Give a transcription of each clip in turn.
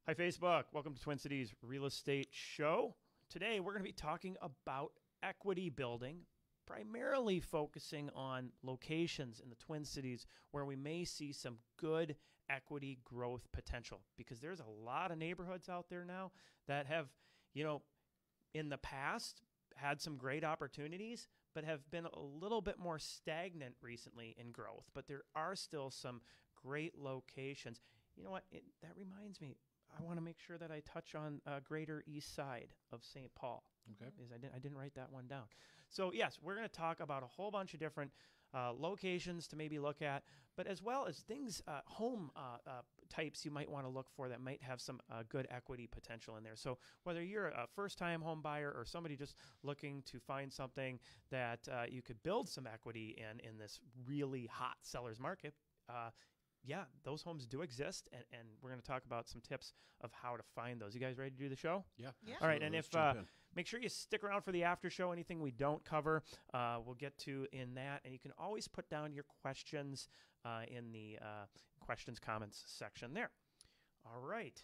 Hi, Facebook. Welcome to Twin Cities Real Estate Show. Today, we're going to be talking about equity building, primarily focusing on locations in the Twin Cities where we may see some good equity growth potential, because there's a lot of neighborhoods out there now that have, in the past had some great opportunities, but have been a little bit more stagnant recently in growth. But there are still some great locations. You know what? That reminds me. I want to make sure that I touch on Greater East Side of St. Paul. Okay. Because I didn't write that one down. So yes, we're going to talk about a whole bunch of different locations to maybe look at, but as well as things, home types you might want to look for that might have some good equity potential in there. So whether you're a first-time home buyer or somebody just looking to find something that you could build some equity in this really hot seller's market, yeah, those homes do exist, and we're going to talk about some tips of how to find those. You guys ready to do the show? Yeah. All right, and if make sure you stick around for the after show. Anything we don't cover, we'll get to in that, and you can always put down your questions in the questions comments section there. All right.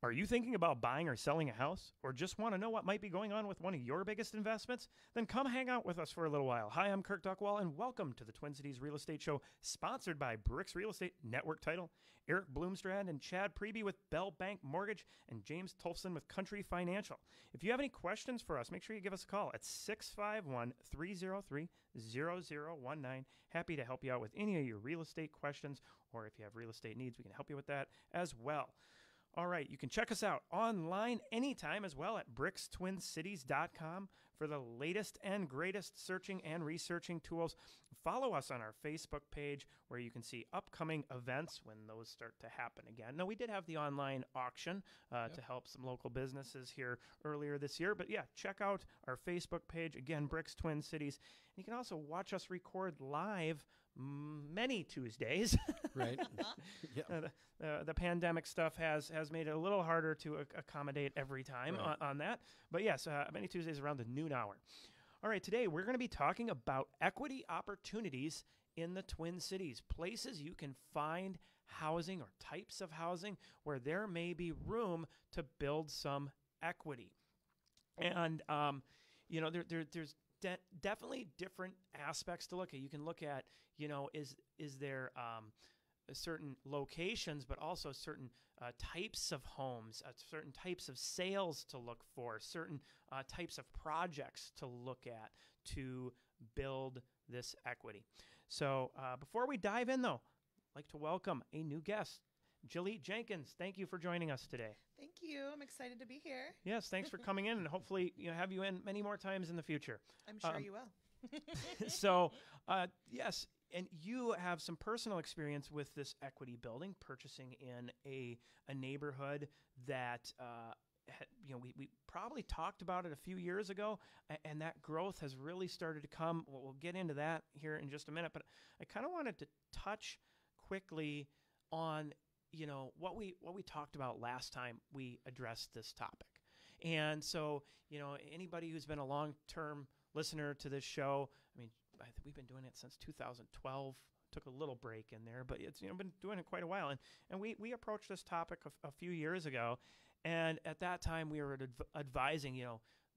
Are you thinking about buying or selling a house, or just want to know what might be going on with one of your biggest investments? Then come hang out with us for a little while. Hi, I'm Kirk Duckwall, and welcome to the Twin Cities Real Estate Show, sponsored by Bricks Real Estate, Network Title, Eric Bloomstrand and Chad Preby with Bell Bank Mortgage, and James Tolfson with Country Financial. If you have any questions for us, make sure you give us a call at 651-303-0019. Happy to help you out with any of your real estate questions, or if you have real estate needs, we can help you with that as well. All right, you can check us out online anytime as well at brickstwincities.com for the latest and greatest searching and researching tools. Follow us on our Facebook page where you can see upcoming events when those start to happen again. Now, we did have the online auction to help some local businesses here earlier this year. But yeah, check out our Facebook page, again, Bricks Twin Cities. And you can also watch us record live many Tuesdays. Right. The pandemic stuff has made it a little harder to accommodate every time on that. But yes, many Tuesdays around the noon hour. All right, today we're going to be talking about equity opportunities in the Twin Cities, places you can find housing or types of housing where there may be room to build some equity. And, there's definitely different aspects to look at. You can look at, is there certain locations, but also certain types of homes, certain types of sales to look for, certain types of projects to look at to build this equity. So before we dive in, though, I'd like to welcome a new guest, Jilly Jenkins. Thank you for joining us today. Thank you. I'm excited to be here. Yes, thanks for coming in, and hopefully have you in many more times in the future. I'm sure you will. So, yes, and you have some personal experience with this equity building, purchasing in a neighborhood that we probably talked about it a few years ago, and that growth has really started to come. We'll get into that here in just a minute, but I kind of wanted to touch quickly on what we talked about last time we addressed this topic. And so, anybody who's been a long-term listener to this show, I mean, I think we've been doing it since 2012. Took a little break in there, but it's been doing it quite a while. And we approached this topic a few years ago, and at that time we were advising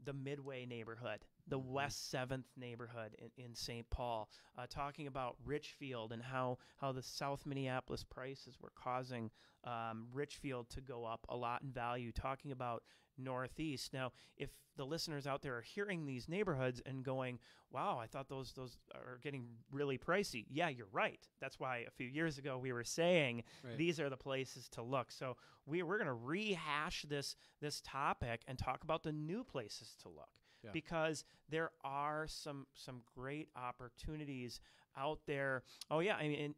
the Midway neighborhood, the West 7th neighborhood in St. Paul, talking about Richfield and how the South Minneapolis prices were causing Richfield to go up a lot in value, talking about Northeast. Now, if the listeners out there are hearing these neighborhoods and going, wow, I thought those are getting really pricey. Yeah, you're right. That's why a few years ago we were saying these are the places to look. So we're going to rehash this topic and talk about the new places to look. Yeah. Because there are some great opportunities out there. Oh yeah, I mean,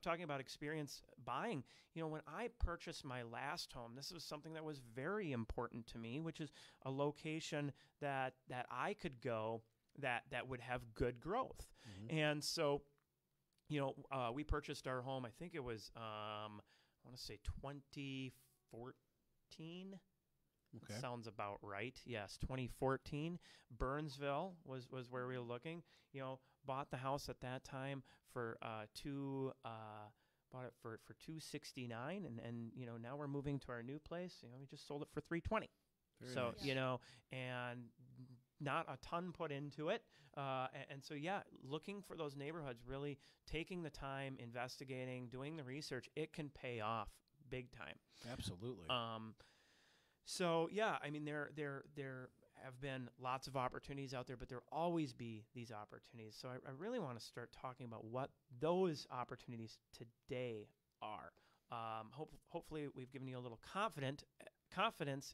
talking about experience buying, when I purchased my last home, this was something that was very important to me, which is a location that I could go that would have good growth. Mm-hmm. And so, we purchased our home. I think it was I want to say 2014. Okay. That sounds about right. Yes, 2014. Burnsville was where we were looking. Bought the house at that time for bought it for $269, and now we're moving to our new place. We just sold it for $320. Very So nice. and not a ton put into it, and so looking for those neighborhoods, really taking the time, investigating, doing the research, it can pay off big time. Absolutely. So I mean, there have been lots of opportunities out there, but there'll always be these opportunities. So I really want to start talking about what those opportunities today are. Hopefully, we've given you a little confidence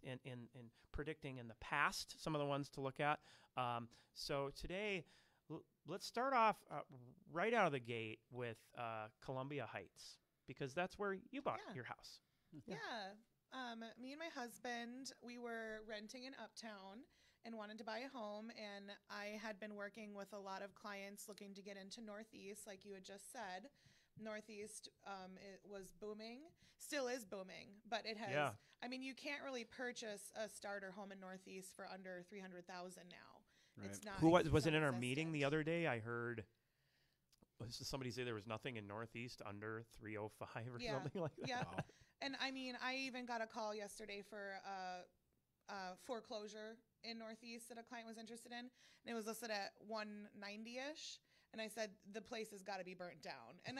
in predicting in the past some of the ones to look at. So today, let's start off right out of the gate with Columbia Heights, because that's where you bought your house. Yeah. Me and my husband, we were renting in Uptown and wanted to buy a home. And I had been working with a lot of clients looking to get into Northeast, like you had just said. Northeast it was booming, still is booming, but it has, I mean, you can't really purchase a starter home in Northeast for under $300,000 now. Right. It's not. Who was it in our non-existent. meeting the other day? I heard somebody say there was nothing in Northeast under 305 or something like that. Yeah. Wow. And I mean, I even got a call yesterday for foreclosure in Northeast that a client was interested in, and it was listed at 190-ish. And I said, the place has got to be burnt down. And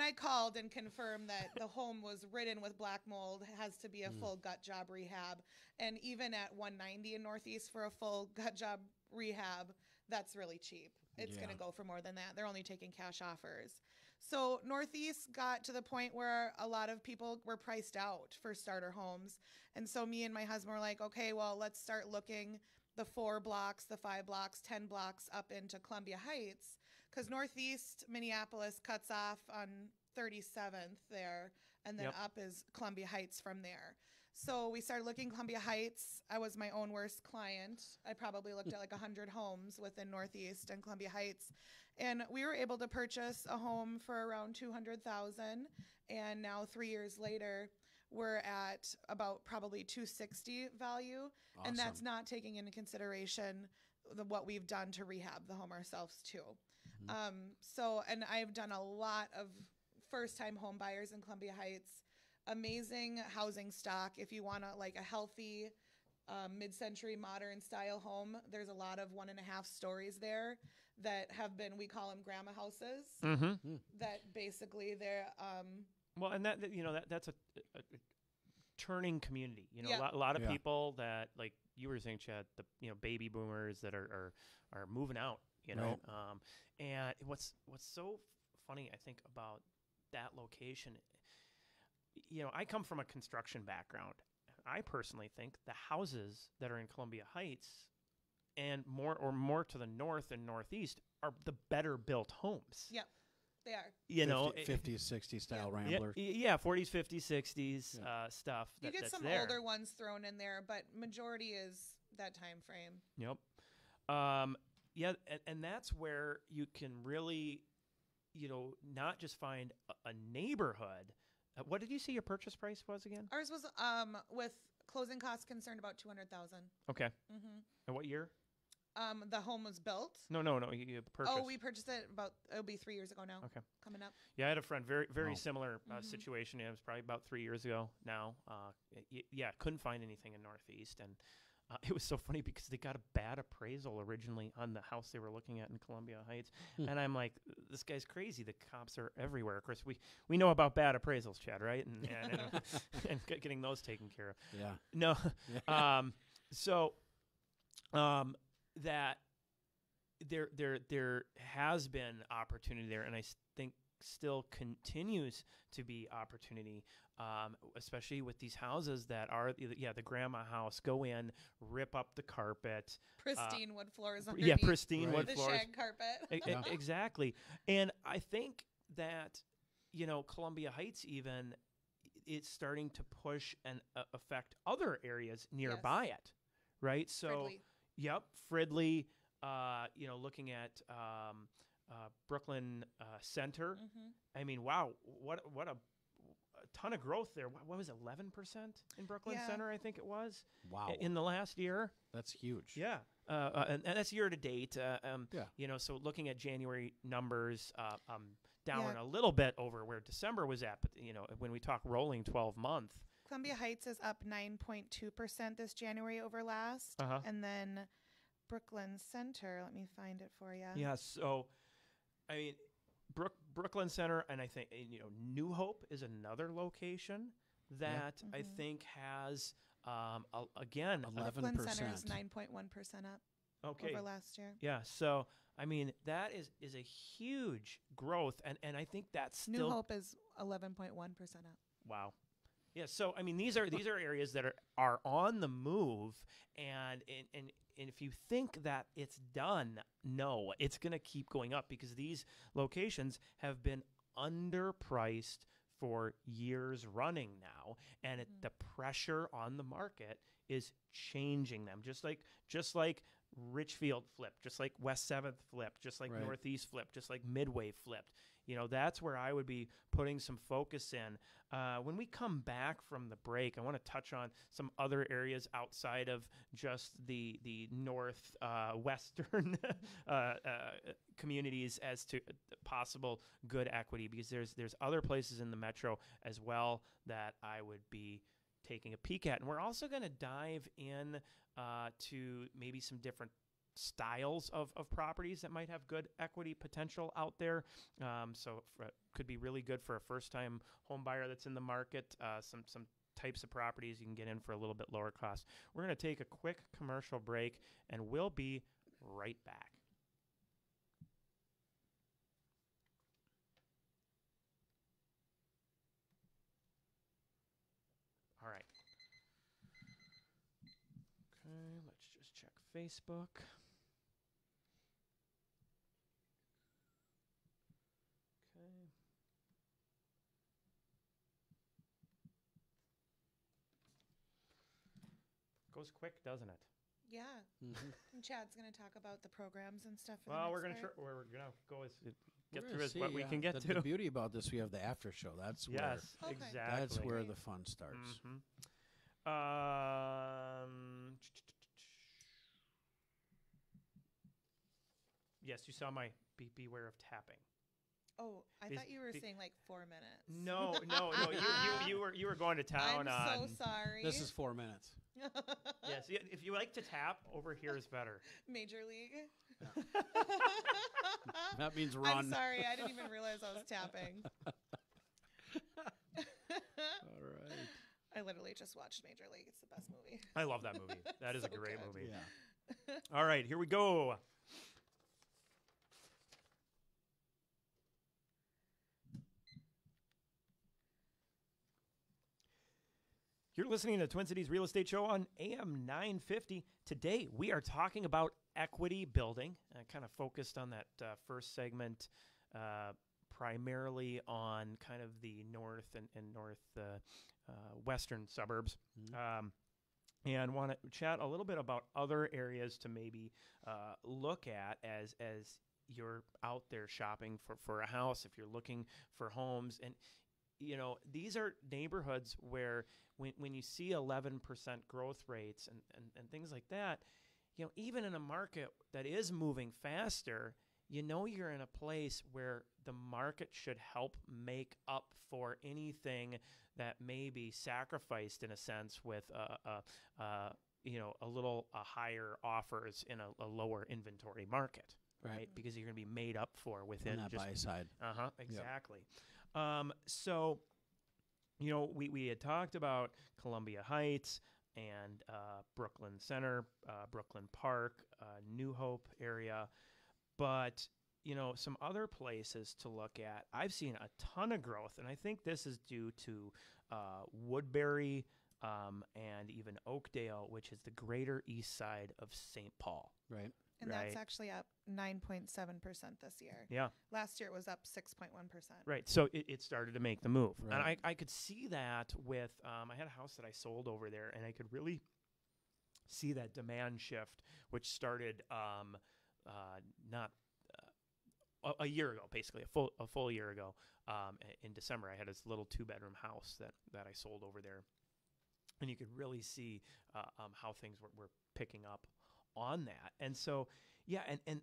I called and confirmed that the home was ridden with black mold, has to be a full gut job rehab. And even at 190 in Northeast for a full gut job rehab, that's really cheap. It's going to go for more than that. They're only taking cash offers. So Northeast got to the point where a lot of people were priced out for starter homes. And so me and my husband were like, okay, well, let's start looking the 4 blocks, the 5 blocks, 10 blocks up into Columbia Heights, because Northeast Minneapolis cuts off on 37th there, and then up is Columbia Heights from there. So we started looking Columbia Heights. I was my own worst client. I probably looked at like 100 homes within Northeast and Columbia Heights. And we were able to purchase a home for around $200,000. And now 3 years later, we're at about probably $260 value. Awesome. And that's not taking into consideration what we've done to rehab the home ourselves too. And I've done a lot of first-time home buyers in Columbia Heights. Amazing housing stock. If you want a healthy mid-century modern style home, there's a lot of 1.5 stories there that have been, we call them grandma houses, that basically they're well, and that's a turning community. A lot of Yeah. people that, like you were saying, Chad, the baby boomers that are moving out. Right. And what's so funny, I think, about that location. I come from a construction background. I personally think the houses that are in Columbia Heights and more to the north and northeast are the better built homes. Yep, they are. 50s, 60s style Yeah. Rambler. Yeah, 40s, 50s, 60s stuff. You get that's some there. older ones thrown in there, but majority is that time frame. Yep. And that's where you can really, not just find a neighborhood. What did you say your purchase price was again? Ours was with closing costs concerned about $200,000. Okay. Mm-hmm. And what year? The home was built. No. You purchased. Oh, we purchased it it'll be 3 years ago now. Okay. Coming up. Yeah, I had a friend, very Wow. similar situation. It was probably about 3 years ago now. Couldn't find anything in Northeast, and it was so funny because they got a bad appraisal originally on the house they were looking at in Columbia Heights, and I'm like, this guy's crazy. The cops are everywhere. Of course, we know about bad appraisals, Chad, right? And getting those taken care of. Yeah. No. That there has been opportunity there, and I think still continues to be opportunity, especially with these houses that are the grandma house. Go in, rip up the carpet, Pristine wood floors underneath. Pristine wood the floors, shag carpet. Exactly. And I think that Columbia Heights even is starting to push and affect other areas nearby it, right? So Fridley. Yep, Fridley. Looking at Brooklyn Center. Mm-hmm. I mean, wow, what a ton of growth there. What was it, 11% in Brooklyn Yeah. Center? I think it was. Wow. In the last year. That's huge. Yeah. And that's year to date. Yeah. You know, so looking at January numbers, down Yeah. a little bit over where December was at. But, you know, when we talk rolling 12-month. Columbia Heights is up 9.2% this January over last. Uh-huh. And then Brooklyn Center, let me find it for you. Yeah. So, I mean, Brooklyn Center, and I think, you know, New Hope is another location that I think has, again, 11%. Brooklyn Center is 9.1% up okay. over last year. Yeah. So, I mean, that is a huge growth. And I think that's still. New Hope is 11.1% up. Wow. Yeah, so I mean these are areas that are on the move, and if you think that it's done, no, it's going to keep going up because these locations have been underpriced for years running now, and the pressure on the market is changing them, just like Richfield flipped, just like West 7th flipped, just like Right. Northeast flipped, just like Midway flipped. You know, that's where I would be putting some focus in. When we come back from the break, I want to touch on some other areas outside of just the north western communities as to possible good equity, because there's other places in the metro as well that I would be taking a peek at. And we're also going to dive in to maybe some different styles of properties that might have good equity potential out there. So could be really good for a first-time home buyer that's in the market. Some types of properties you can get in for a little bit lower cost. We're going to take a quick commercial break, and we'll be right back. All right. Okay, let's just check Facebook. Okay. Goes quick, doesn't it? Yeah. Mm-hmm. And Chad's going to talk about the programs and stuff. For Well, the we're next gonna part. we're gonna go as get We're through gonna as see, what we can get the to. beauty about this, we have the after show. That's where Yes, Okay. exactly. that's where Great. the fun starts. Mhm. Yes, you saw my beware of tapping. Oh, I These- thought you were the- saying like 4 minutes. No. You were going to town I'm on. so sorry. This is 4 minutes. Yes, if you like to tap, over here is better. Major League. That means run. I'm sorry. I didn't even realize I was tapping. All right. I literally just watched Major League. It's the best movie. I love that movie. That is a So great good. movie. Yeah. All right, here we go. You're listening to Twin Cities Real Estate Show on AM 950. Today, we are talking about equity building. I kind of focused on that first segment primarily on kind of the north and western suburbs. And want to chat a little bit about other areas to maybe look at as you're out there shopping for a house, if you're looking for homes. And, you know, these are neighborhoods where when you see 11% growth rates and things like that, you know, even in a market that is moving faster, you know you're in a place where the market should help make up for anything that may be sacrificed in a sense with you know, a little higher offers in a lower inventory market, right? Because you're going to be made up for within On that just buy side. exactly. So, you know, we had talked about Columbia Heights and Brooklyn Center, Brooklyn Park, New Hope area, but you know, some other places to look at. I've seen a ton of growth, and I think this is due to Woodbury and even Oakdale, which is the greater east side of St. Paul. Right. And Right. that's actually up 9.7% this year. Yeah. Last year it was up 6.1%. Right. So it started to make the move. Right. And I could see that with, I had a house that I sold over there, and I could really see that demand shift, which started not a year ago, basically a full year ago. In December, I had this little 2-bedroom house that I sold over there, and you could really see how things were picking up on that. And so, yeah, and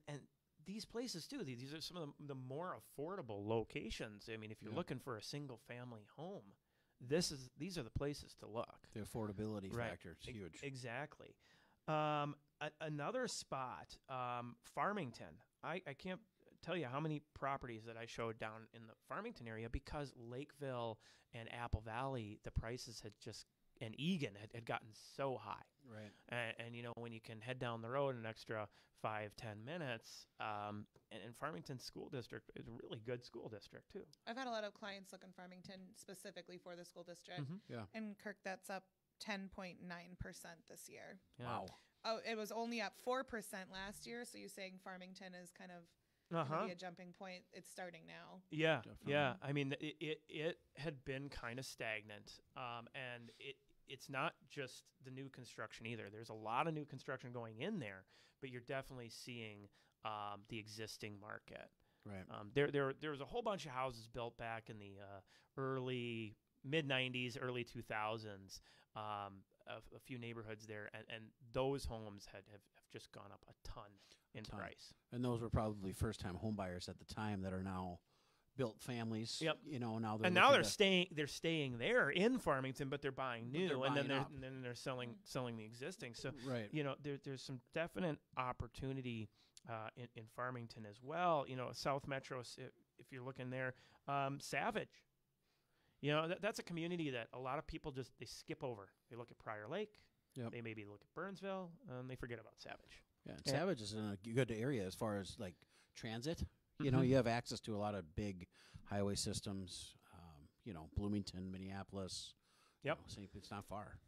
these places too. These are some of the more affordable locations. I mean, if you're looking for a single family home, these are the places to look. The affordability factor is huge. Exactly. Another spot, Farmington. I can't tell you how many properties that I showed down in the Farmington area, because Lakeville and Apple Valley, the prices had just, and Egan had gotten so high. Right. And you know, when you can head down the road an extra 5-10 minutes, and Farmington School District is a really good school district too. I've had a lot of clients look in Farmington specifically for the school district. Yeah. And Kirk, that's up 10.9% this year. Yeah. Wow. Oh, it was only up 4% last year. So you're saying Farmington is kind of going to be a jumping point. It's starting now. Yeah, Definitely. yeah. I mean, it had been kind of stagnant, and it's not just the new construction either. There's a lot of new construction going in there, but you're definitely seeing the existing market. Right. There was a whole bunch of houses built back in the mid-90s, early 2000s, a few neighborhoods there, and those homes have just gone up a ton in price. And those were probably first-time home buyers at the time that are now built families. Yep. You know, now they're staying there in Farmington, but they're buying new, and then they're selling the existing. So right. You know, there's some definite opportunity in Farmington as well. You know, South Metro, if you're looking there, Savage. You know, that's a community that a lot of people they skip over. They look at Prior Lake. Yep. They maybe look at Burnsville, and they forget about Savage. Yeah, and Savage is in a good area as far as like transit. You know, you have access to a lot of big highway systems. You know, Bloomington, Minneapolis. Yep. You know, it's not far.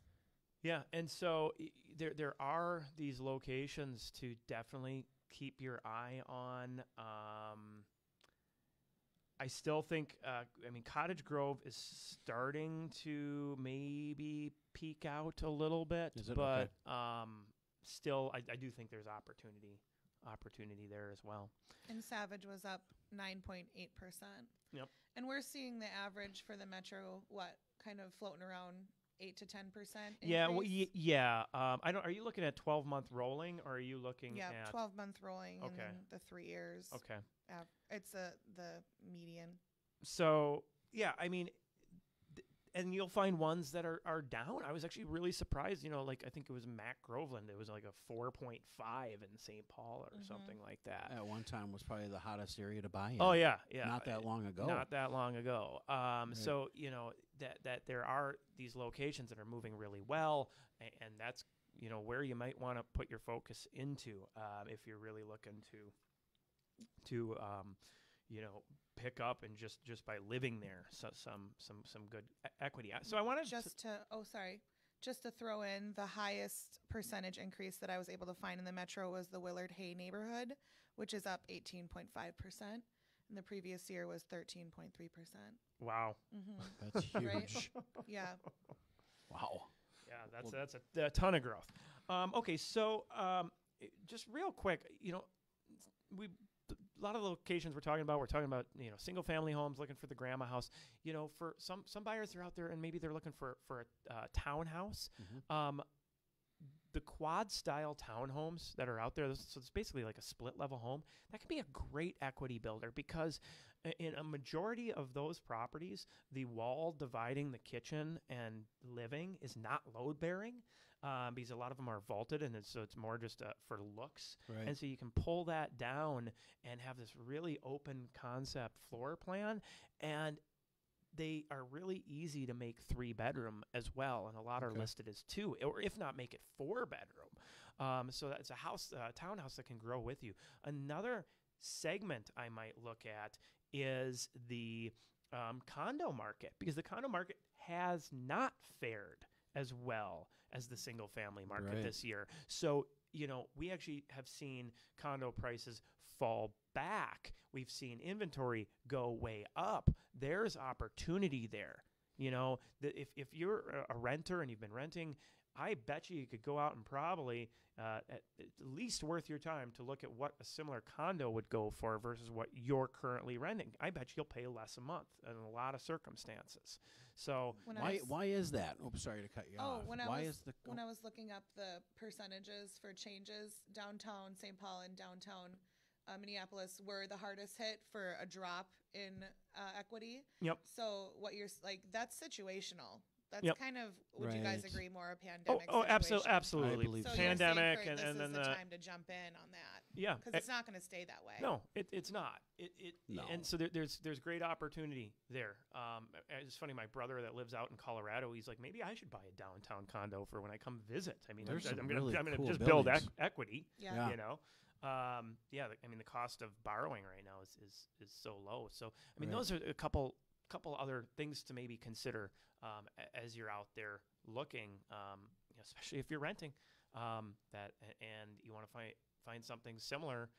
Yeah, and so there are these locations to definitely keep your eye on. I still think, Cottage Grove is starting to maybe peak out a little bit, Is it? but Okay. Still, I do think there's opportunity there as well. And Savage was up 9.8%. Yep. And we're seeing the average for the metro, kind of floating around 8 to 10%. Yeah, well, increase? yeah. Are you looking at 12-month rolling, or are you looking at 12-month rolling, and Okay. then the 3 years. Okay. It's the median. So yeah, I mean, and you'll find ones that are down. I was actually really surprised. You know, like I think it was Mac Groveland. It was like a 4.5 in St. Paul or something like that. At one time was probably the hottest area to buy in. Oh yeah. Not that long ago. Not that long ago. So you know that there are these locations that are moving really well, and that's where you might want to put your focus into if you're really looking to pick up and just by living there, so some good equity. So I wanted just to throw in, the highest percentage increase that I was able to find in the metro was the Willard Hay neighborhood, which is up 18.5%, and the previous year was 13.3%. Wow. Mm-hmm. That's huge. Right? Yeah. Wow. Yeah, that's a ton of growth. Okay, so just real quick, a lot of the locations we're talking about, single family homes, looking for the grandma house. You know, for some buyers are out there and maybe they're looking for a townhouse. Mm-hmm. The quad style townhomes that are out there, so it's basically like a split level home, that can be a great equity builder, because in a majority of those properties, the wall dividing the kitchen and living is not load bearing. Because a lot of them are vaulted, and so it's more just for looks. Right. And so you can pull that down and have this really open concept floor plan, and they are really easy to make 3-bedroom as well, and a lot are listed as 2, or if not, make it 4-bedroom. So that's a townhouse that can grow with you. Another segment I might look at is the condo market, because the condo market has not fared as well as the single family market this year. So, we actually have seen condo prices fall back. We've seen inventory go way up. There's opportunity there. If you're a renter and you've been renting, I bet you could go out and probably at least worth your time to look at what a similar condo would go for versus what you're currently renting. I bet you'll pay less a month in a lot of circumstances. So why is that? Oh, sorry to cut you off. When Why I was is the when I was looking up the percentages for changes, downtown St. Paul and downtown Minneapolis were the hardest hit for a drop in equity. Yep. So what you're like, that's situational. That's Yep. kind of, would you guys Right. agree, more a pandemic absolutely, situation? absolutely. I believe So so. Pandemic you're saying and this then is the time to jump in on that. yeah, Because it's not going to stay that way. no, it's not. No. And so there's great opportunity there. It's funny. My brother that lives out in Colorado, he's like, maybe I should buy a downtown condo for when I come visit. I mean, There's some I'm really gonna cool just build buildings. equity. Yeah. Yeah. You know. I mean, the cost of borrowing right now is so low. So I mean, Right. those are a couple other things to maybe consider as you're out there looking, especially if you're renting. That and you want to find something similar.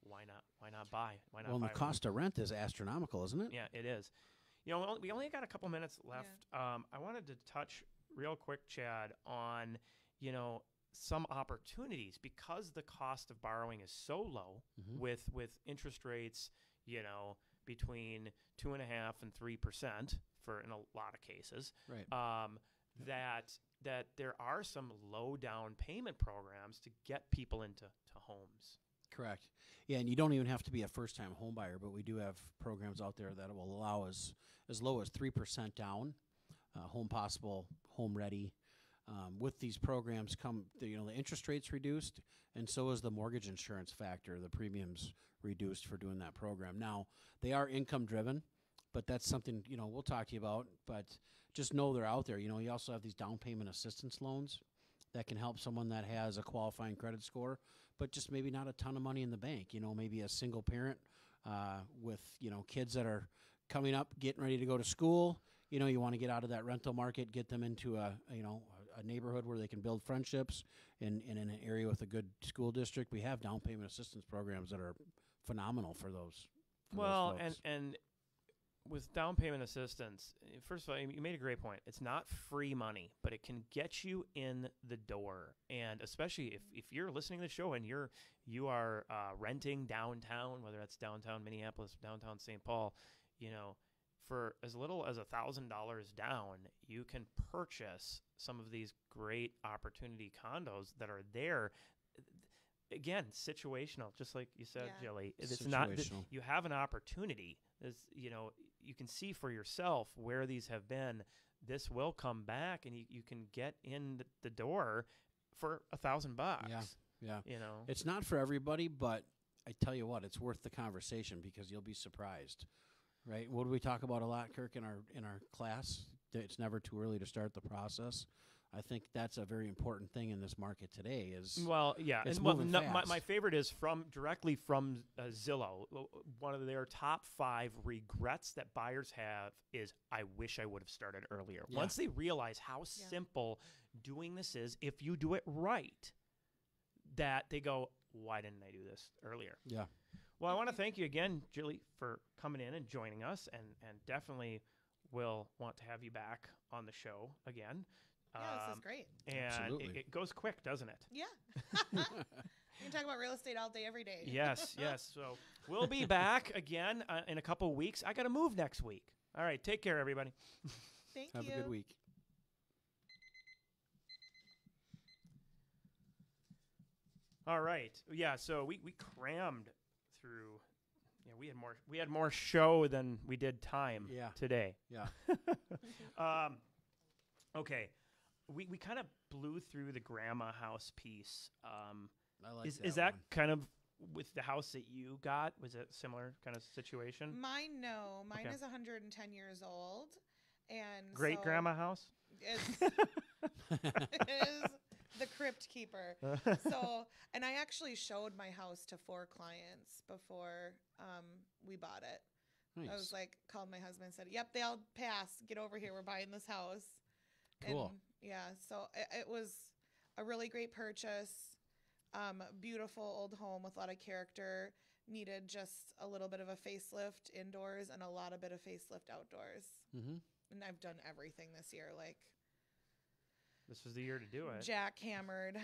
Why not? Why not buy? Why not? Well, and buy the one? cost of rent is astronomical, isn't it? Yeah, it is. You know, we only got a couple minutes left. I wanted to touch real quick, Chad, on some opportunities because the cost of borrowing is so low Mhm. with interest rates, between 2.5% and 3% for in a lot of cases. Right. That there are some low down payment programs to get people into homes. Correct. Yeah, and you don't even have to be a first-time home buyer, but we do have programs out there that will allow us as low as 3% down, home possible, home ready. With these programs come the interest rates reduced, and so is the mortgage insurance factor. The premiums reduced for doing that program. Now they are income driven, but that's something we'll talk to you about. But just know they're out there. You also have these down payment assistance loans that can help someone that has a qualifying credit score, but just maybe not a ton of money in the bank. Maybe a single parent with kids that are coming up, getting ready to go to school. You want to get out of that rental market, get them into a neighborhood where they can build friendships in an area with a good school district. We have down payment assistance programs that are phenomenal for those. Well, folks. and with down payment assistance, first of all, you made a great point. It's not free money, but it can get you in the door. And especially if you're listening to the show and you are renting downtown, whether that's downtown Minneapolis, downtown St. Paul, for as little as $1,000 down, you can purchase some of these great opportunity condos that are there. Again, situational, just like you said, Yeah. Jilly. It's not Situational. you have an opportunity. You can see for yourself where these have been. This will come back, and you can get in the door for $1,000. Yeah. It's not for everybody, but I tell you what, it's worth the conversation because you'll be surprised. Right? What do we talk about a lot, Kirk, in our class? It's never too early to start the process. I think that's a very important thing in this market today. It's and moving my favorite is directly from Zillow. One of their top 5 regrets that buyers have is, I wish I would have started earlier. Yeah. Once they realize how simple doing this is, if you do it right, that they go, why didn't I do this earlier? Yeah. Well, I want to thank you again, Julie, for coming in and joining us, and definitely will want to have you back on the show again. Yeah, this is great. And Absolutely. it goes quick, doesn't it? Yeah. You can talk about real estate all day, every day. Yes. So we'll be back again in a couple weeks. I got to move next week. All right. Take care, everybody. Thank Have you. a good week. All right. Yeah. So we crammed through. Yeah, we had more show than we did time. Today. Yeah. Okay. We kind of blew through the grandma house piece. I like Is that one. kind of with the house that you got? Was it a similar kind of situation? Mine Okay. is 110 years old, and Great so grandma house. It's, it is the crypt keeper. So, and I actually showed my house to 4 clients before we bought it. Nice. I was like, called my husband and said, "Yep, they all passed. Get over here. We're buying this house." Cool. And yeah, so it was a really great purchase. Beautiful old home with a lot of character. Needed just a little bit of a facelift indoors and a lot of bit of facelift outdoors. Mm-hmm. And I've done everything this year. Like, This was the year to do it. Jackhammered.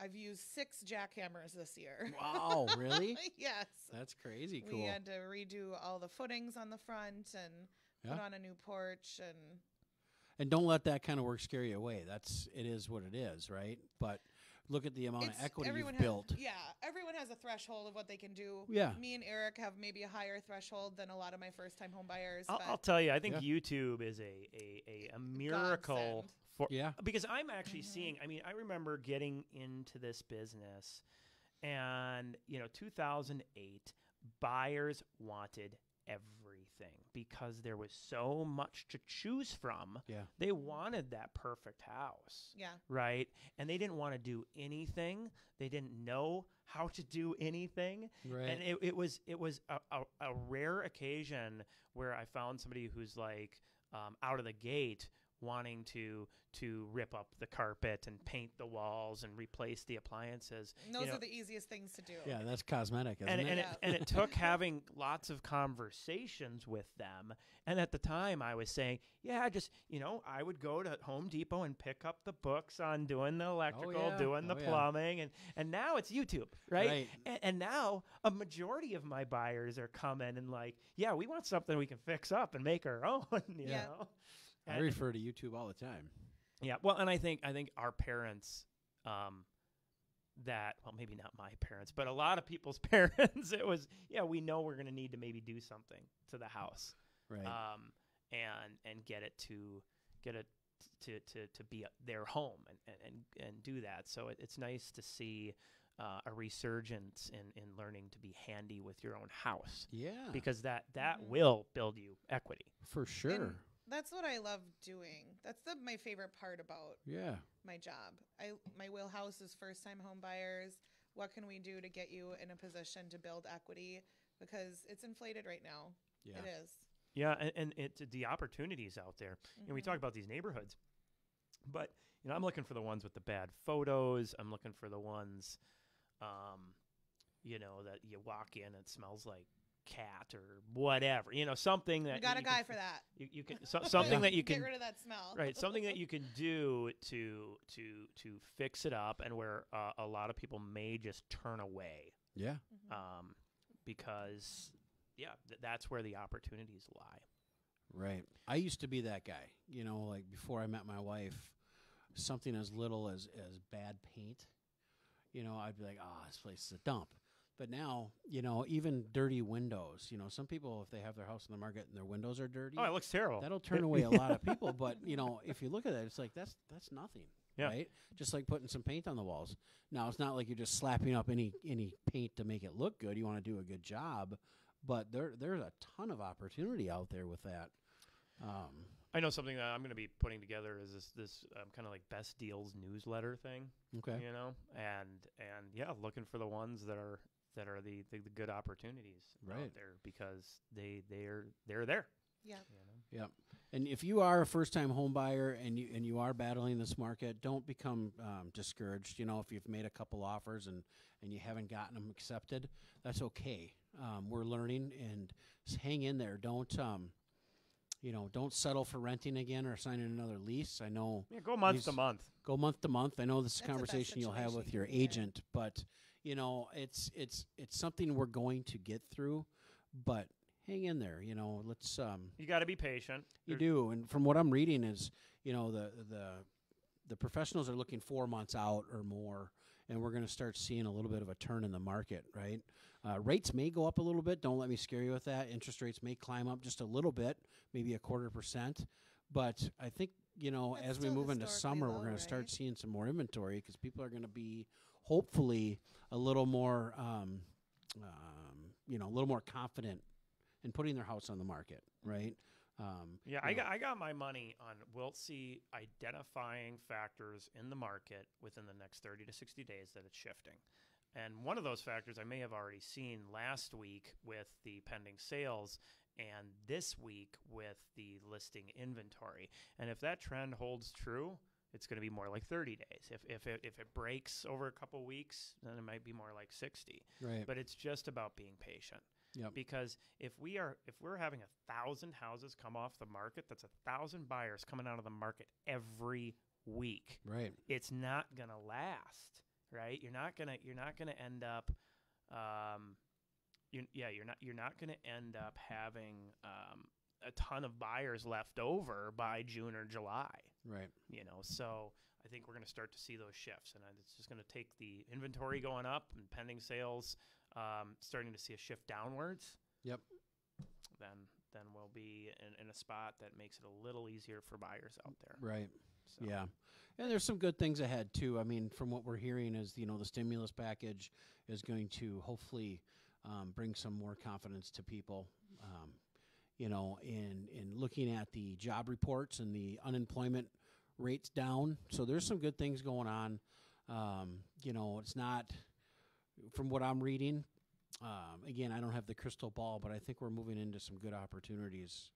I've used 6 jackhammers this year. Wow, really? Yes. That's crazy cool. We had to redo all the footings on the front and put on a new porch And don't let that kind of work scare you away. It is what it is, right? But look at the amount of equity you've built. Yeah, everyone has a threshold of what they can do. Yeah. Me and Eric have maybe a higher threshold than a lot of my first-time home buyers. I'll tell you, I think YouTube is a miracle. Because I'm actually seeing, I mean, I remember getting into this business and, 2008, buyers wanted everything because there was so much to choose from. Yeah. They wanted that perfect house. Yeah. Right? And they didn't want to do anything. They didn't know how to do anything. Right. And it was a rare occasion where I found somebody who's like out of the gate wanting to rip up the carpet and paint the walls and replace the appliances. Those are the easiest things to do. Yeah, that's cosmetic, isn't it? And it took having lots of conversations with them. And at the time I was saying, just, I would go to Home Depot and pick up the books on doing the electrical, doing the plumbing. And now it's YouTube, right? And now a majority of my buyers are coming and like, we want something we can fix up and make our own, you know? I refer to YouTube all the time. Yeah, well, and I think our parents, maybe not my parents, but a lot of people's parents, it was, we know we're going to need to maybe do something to the house, right? And get it to be their home and do that. So it's nice to see a resurgence in learning to be handy with your own house. Yeah, because that will build you equity for sure. And that's what I love doing. That's my favorite part about my job. My wheelhouse is first-time home buyers. What can we do to get you in a position to build equity? Because it's inflated right now. Yeah. It is. Yeah, and it's the opportunities out there. And we talk about these neighborhoods, but I'm looking for the ones with the bad photos. I'm looking for the ones, that you walk in and it smells like cat or whatever, something that you got a guy for that. You can something that you can get rid of that smell, right? Something that you can do to fix it up, and where a lot of people may just turn away. Yeah. Because that's where the opportunities lie. Right. I used to be that guy. Like before I met my wife, something as little as bad paint. I'd be like, this place is a dump. But now, even dirty windows, some people, if they have their house on the market and their windows are dirty. Oh, it looks terrible. That'll turn away a lot of people. But, if you look at it, it's like, that's nothing, right? Just like putting some paint on the walls. Now, it's not like you're just slapping up any paint to make it look good. You want to do a good job. But there's a ton of opportunity out there with that. I know something that I'm going to be putting together is this kind of like best deals newsletter thing. Okay. And looking for the ones that are the good opportunities out there, because they're there. Yeah. Yep. And if you are a first-time home buyer and you are battling this market, don't become discouraged. If you've made a couple offers and you haven't gotten them accepted, that's okay. We're learning, and hang in there. Don't settle for renting again or signing another lease. I know. Yeah, go month to month. Go month to month. I know this is a That's conversation you'll have with your agent, but it's something we're going to get through. But hang in there. Let's. You got to be patient. You do, and from what I'm reading is, the professionals are looking 4 months out or more, and we're going to start seeing a little bit of a turn in the market, right? Rates may go up a little bit. Don't let me scare you with that. Interest rates may climb up just a little bit, maybe 0.25%. But I think, as we move into summer, we're going to start seeing some more inventory, because people are going to be hopefully a little more, a little more confident in putting their house on the market, right? I got my money on we'll see identifying factors in the market within the next 30 to 60 days that it's shifting. And one of those factors I may have already seen last week with the pending sales, and this week with the listing inventory. And if that trend holds true, it's going to be more like 30 days. If it breaks over a couple weeks, then it might be more like 60. Right. But it's just about being patient. Yep. Because if we're having 1,000 houses come off the market, that's 1,000 buyers coming out of the market every week. Right. It's not going to last, right? You're not going to end up you're not going to end up having a ton of buyers left over by June or July. Right. So I think we're going to start to see those shifts, and it's just going to take the inventory going up and pending sales starting to see a shift downwards. Yep. Then we'll be in a spot that makes it a little easier for buyers out there. Right. So. Yeah. And there's some good things ahead too. I mean, from what we're hearing is, the stimulus package is going to hopefully bring some more confidence to people. In looking at the job reports and the unemployment rates down. So there's some good things going on. It's not, from what I'm reading, again, I don't have the crystal ball, but I think we're moving into some good opportunities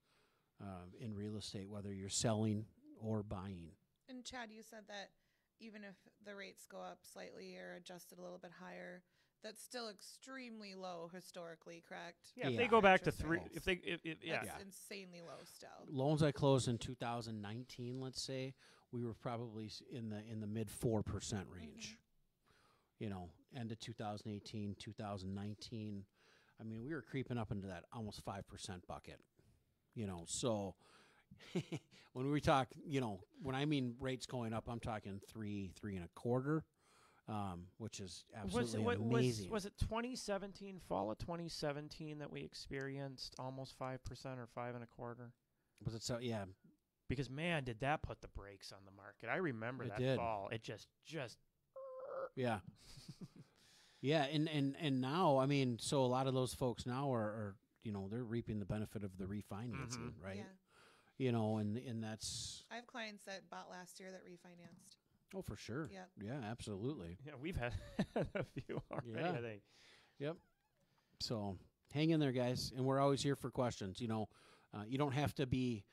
in real estate, whether you're selling or buying. And Chad, you said that even if the rates go up slightly or adjusted a little bit higher, that's still extremely low historically, correct? Yeah, if they go back to 3, That's insanely low still. Loans I closed in 2019, let's say, we were probably in the mid 4% range. End of 2018, 2019, I mean, we were creeping up into that almost 5% bucket. So when we talk, when I mean rates going up, I'm talking 3.25%. Which is absolutely amazing. Was it 2017, fall of 2017, that we experienced almost 5% or 5.25%? Was it so? Yeah. Because man, did that put the brakes on the market? I remember that did. fall. It just. Yeah. Yeah, and now, I mean, so a lot of those folks now are they're reaping the benefit of the refinancing, right? Yeah. And that's. I have clients that bought last year that refinanced. Oh, for sure. Yep. Yeah, absolutely. Yeah, we've had a few already, Yeah. I think. Yep. So hang in there, guys. And we're always here for questions. You don't have to be,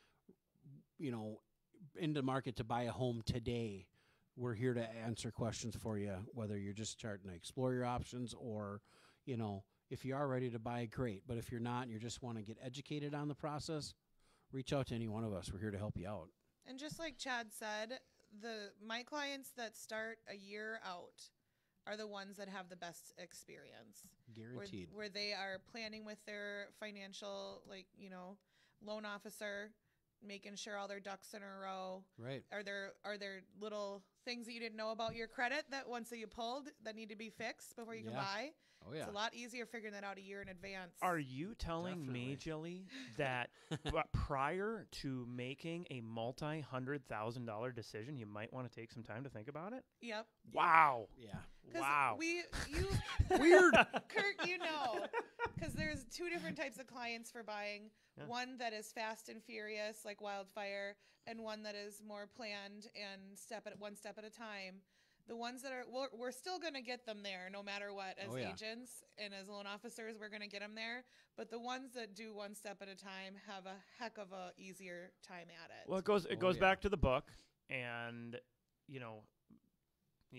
in the market to buy a home today. We're here to answer questions for you, whether you're just starting to explore your options or, if you are ready to buy, great. But if you're not and you just want to get educated on the process, reach out to any one of us. We're here to help you out. And just like Chad said, my clients that start a year out are the ones that have the best experience. Guaranteed. Where they are planning with their financial, loan officer, making sure all their ducks in a row. Right. Are there little things that you didn't know about your credit that once that you pulled that need to be fixed before you can buy? Oh, yeah. It's a lot easier figuring that out a year in advance. Are you telling me, Jilly, that prior to making a $multi-$100,000 decision, you might want to take some time to think about it? Yep. Wow. Yeah. Wow. Weird. Kurt, because there's two different types of clients for buying. Yeah. One that is fast and furious like wildfire, and one that is more planned and one step at a time. The ones that we're still going to get them there no matter what as agents and as loan officers, we're going to get them there. But the ones that do one step at a time have a heck of a easier time at it. Well, it goes back to the book, and you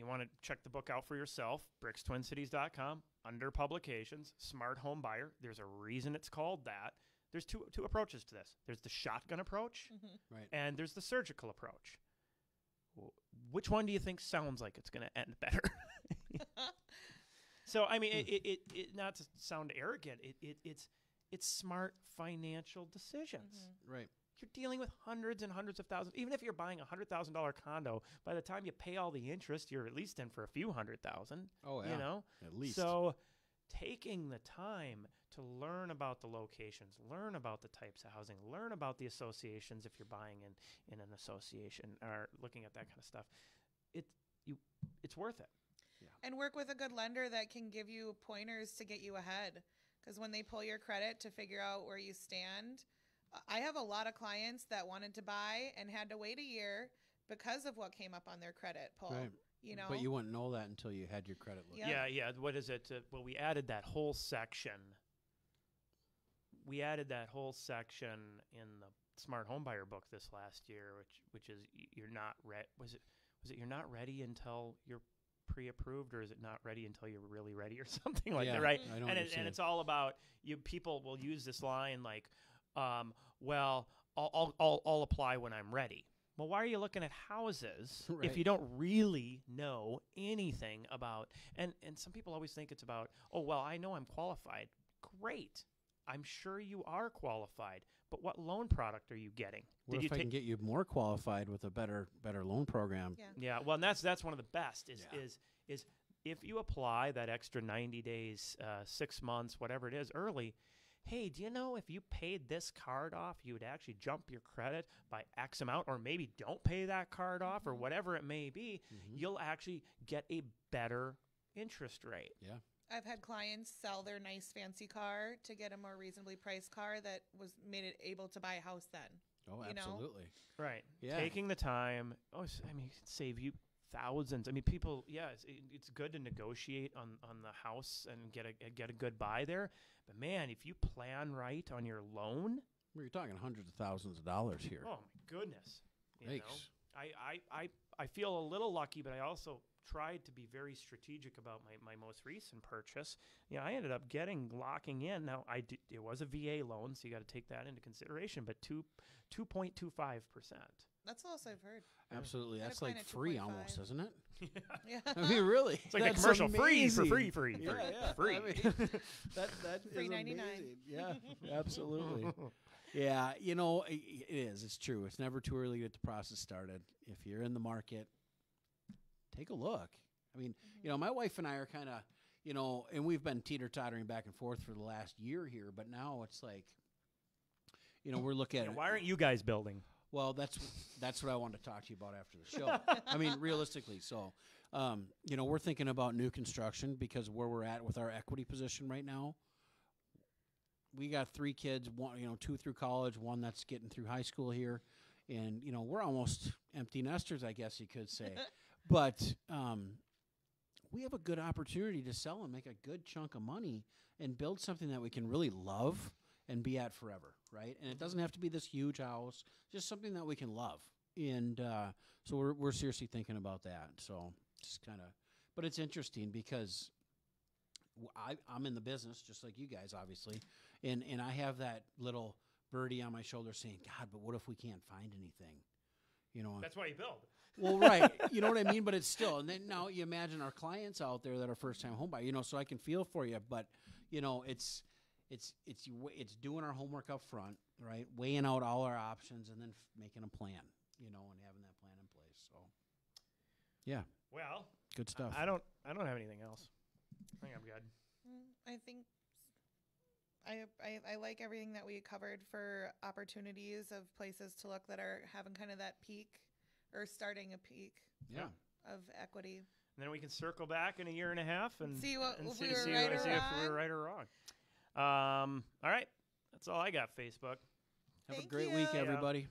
want to check the book out for yourself. BricksTwinCities.com, under publications, Smart Home Buyer. There's a reason it's called that. There's two approaches to this. There's the shotgun approach, right, and there's the surgical approach. Which one do you think sounds like it's going to end better? So, I mean, it not to sound arrogant, it's smart financial decisions. Right. You're dealing with hundreds and hundreds of thousands. Even if you're buying a $100,000 condo, by the time you pay all the interest, you're at least in for a few $100,000. Oh, yeah. At least. So taking the time to learn about the locations, learn about the types of housing, learn about the associations if you're buying in an association or looking at that kind of stuff, it's worth it. Yeah. And work with a good lender that can give you pointers to get you ahead. Because when they pull your credit to figure out where you stand, I have a lot of clients that wanted to buy and had to wait a year because of what came up on their credit pull. Right. But you wouldn't know that until you had your credit looked. Yeah. What is it? Well, we added that whole section. We added that whole section in the Smart Home Buyer book this last year, which is you're not ready. Was it you're not ready until you're pre-approved, or is it not ready until you're really ready, or something like that, right? I don't and it's all about people will use this line like, well, I'll apply when I'm ready. Well, why are you looking at houses Right. if you don't really know anything about? And some people always think it's about, oh, well, I know I'm qualified. Great. I'm sure you are qualified. But what loan product are you getting? What if I can get you more qualified with a better loan program? Yeah. Yeah, well, and that's one of the best is if you apply that extra 90 days, 6 months, whatever it is, early. Hey, do you know if you paid this card off, you would actually jump your credit by X amount, or maybe don't pay that card off, or whatever it may be, you'll actually get a better interest rate. Yeah. I've had clients sell their nice fancy car to get a more reasonably priced car that was made it able to buy a house then. Oh, you know? absolutely. Right. Yeah. Taking the time. Oh, I mean, it could save you thousands. I mean, people. Yeah, it's good to negotiate on the house and get a good buy there. But man, if you plan right on your loan, We're talking hundreds of thousands of dollars here. oh my goodness. You Yikes. know, I feel a little lucky, but I also tried to be very strategic about my most recent purchase. You know, I ended up locking in. Now it was a VA loan, so you got to take that into consideration. But 2.25%. That's the most I've heard. Absolutely. Had a That's like client at free 2.5. almost, isn't it? Yeah. I mean, really. It's like a That's commercial, amazing. free. Yeah. Free. I mean, that Free is 99. amazing. Yeah, absolutely. Yeah, you know, it is. It's true. It's never too early to get the process started. If you're in the market, take a look. I mean, you know, my wife and I are kind of, you know, and we've been teeter-tottering back and forth for the last year here, but now it's like, you know, we're looking at Yeah, it. why aren't you guys building? Well, that's what I wanted to talk to you about after the show. I mean, realistically. So, you know, we're thinking about new construction because where we're at with our equity position right now, we got 3 kids, one, you know, 2 through college, one that's getting through high school here. And, you know, we're almost empty nesters, I guess you could say. But we have a good opportunity to sell and make a good chunk of money and build something that we can really love and be at forever, right? And it doesn't have to be this huge house, just something that we can love. And so we're seriously thinking about that. So just kind of, but it's interesting because I'm in the business just like you guys, obviously, and I have that little birdie on my shoulder saying, God, but what if we can't find anything? You know, That's why you build. well, right. You know what I mean? But it's still, and then now you imagine our clients out there that are first-time home buyer, you know, so I can feel for you. But, you know, it's doing our homework up front, right? Weighing out all our options and then making a plan, you know, and having that plan in place. So, yeah, Well, good stuff. I don't have anything else. I think I'm good. I think I like everything that we covered for opportunities of places to look that are having kind of that peak or starting a peak Yeah. of equity. And then we can circle back in a year and a half and See what- and if see, we were see right or if we were wrong. right or wrong. All right, that's all I got. Facebook. Have a Thank great week, you. everybody.